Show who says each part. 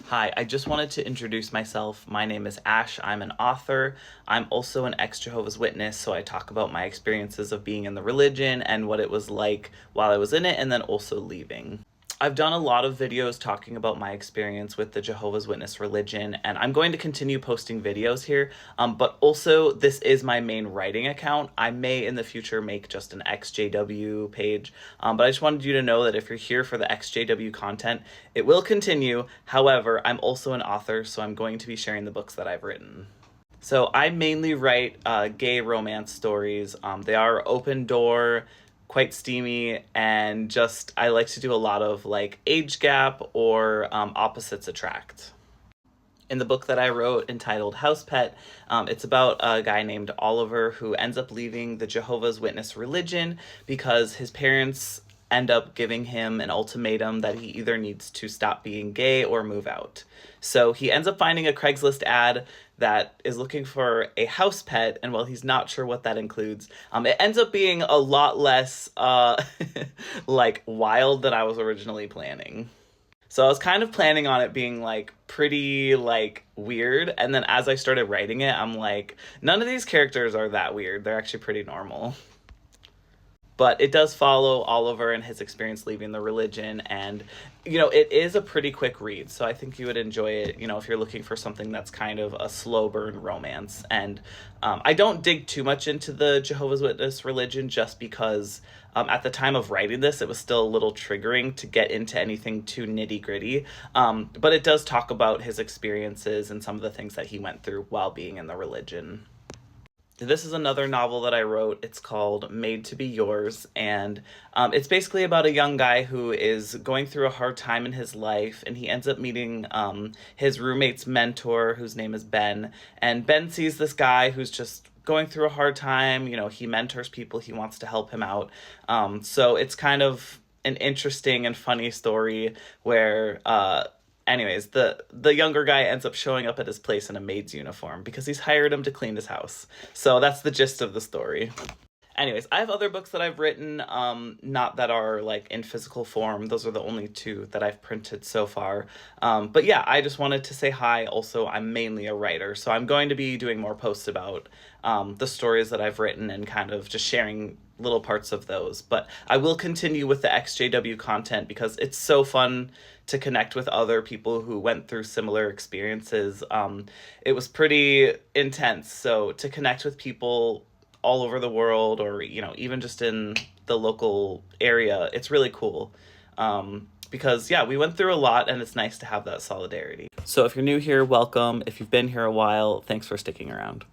Speaker 1: Hi, I just wanted to introduce myself. My name is Ash. I'm an author. I'm also an ex-Jehovah's Witness, so I talk about my experiences of being in the religion and what it was like while I was in it and then also leaving. I've done a lot of videos talking about my experience with the Jehovah's Witness religion, and I'm going to continue posting videos here, but also this is my main writing account. I may in the future make just an EXJW page, but I just wanted you to know that if you're here for the EXJW content, it will continue. However, I'm also an author, so I'm going to be sharing the books that I've written. So I mainly write gay romance stories. They are open door, quite steamy, and just I like to do a lot of like age gap or opposites attract. In the book that I wrote entitled House Pet, it's about a guy named Oliver who ends up leaving the Jehovah's Witness religion because his parents end up giving him an ultimatum that he either needs to stop being gay or move out. So he ends up finding a Craigslist ad that is looking for a house pet, and while he's not sure what that includes, it ends up being a lot less like wild than I was originally planning. So I was kind of planning on it being like pretty like weird, and then as I started writing it, I'm like, none of these characters are that weird. They're actually pretty normal. But it does follow Oliver and his experience leaving the religion, and it is a pretty quick read, so I think you would enjoy it, if you're looking for something that's kind of a slow burn romance. And I don't dig too much into the Jehovah's Witness religion just because at the time of writing this, it was still a little triggering to get into anything too nitty gritty. But it does talk about his experiences and some of the things that he went through while being in the religion. This is another novel that I wrote. It's called Made to Be Yours, and it's basically about a young guy who is going through a hard time in his life, and he ends up meeting his roommate's mentor, whose name is Ben, and Ben sees this guy who's just going through a hard time. He mentors people, he wants to help him out. So it's kind of an interesting and funny story where anyways, the younger guy ends up showing up at his place in a maid's uniform because he's hired him to clean his house. So that's the gist of the story. Anyways, I have other books that I've written, not that are like in physical form. Those are the only two that I've printed so far. But yeah, I just wanted to say hi. Also, I'm mainly a writer, so I'm going to be doing more posts about the stories that I've written and kind of just sharing little parts of those. But I will continue with the XJW content because it's so fun to connect with other people who went through similar experiences. It was pretty intense, so to connect with people all over the world, or even just in the local area, it's really cool. Because yeah, we went through a lot, and it's nice to have that solidarity. So if you're new here, welcome. If you've been here a while, thanks for sticking around.